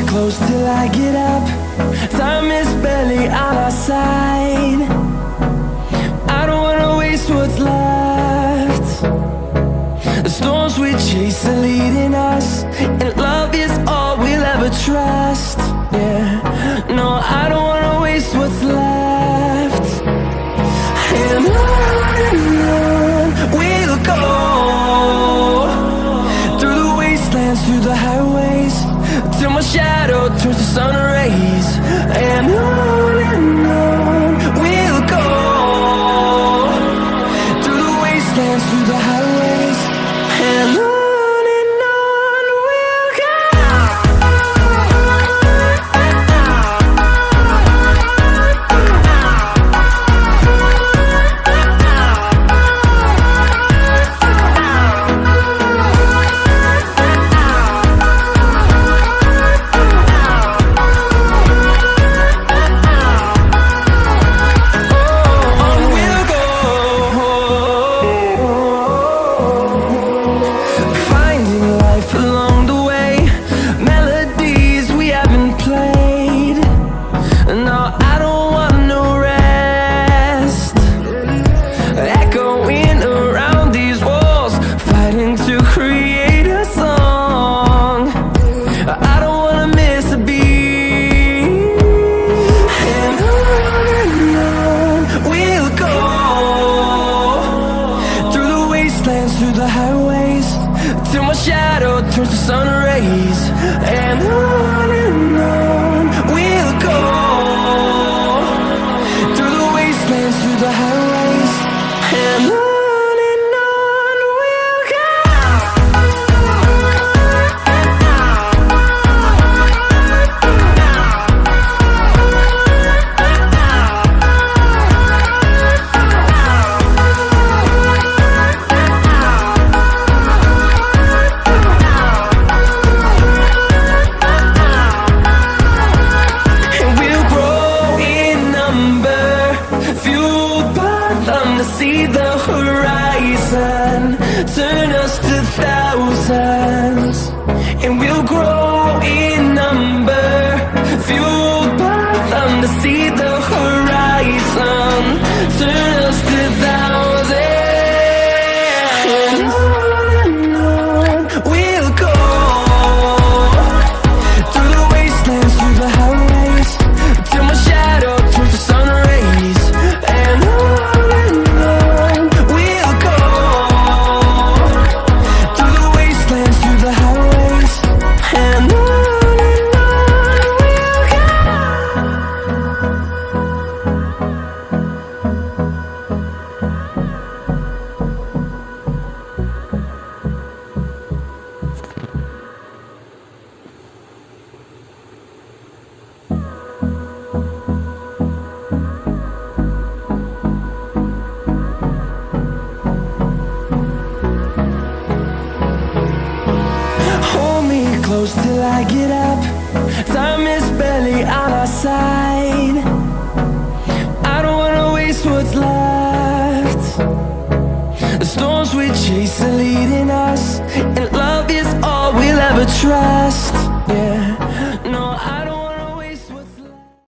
Close till I get up. Time is barely on our side. I don't wanna waste what's left. The storms we chase are leading us, and love is all we'll ever trust. Yeah, no, I don't wanna waste what's left. And on we'll go, through the wastelands, through the highways, till my shadow turns to sun rays. And on we'll go, through the wastelands, through the highways, and on we'll go. Through the highways, till my shadow turns to sun rays. And on we'll go, through the wastelands, through the highways, and on we'll go. See the horizon turn us to thousands, and we'll grow in number, fueled by them to see the horizon turn us to thousands. And on we'll go, through the wastelands, through the highways, till my shadow turns to sun rays. And close till I get up. Time is barely on our side. I don't wanna waste what's left. The storms we chase are leading us, and love is all we'll ever trust.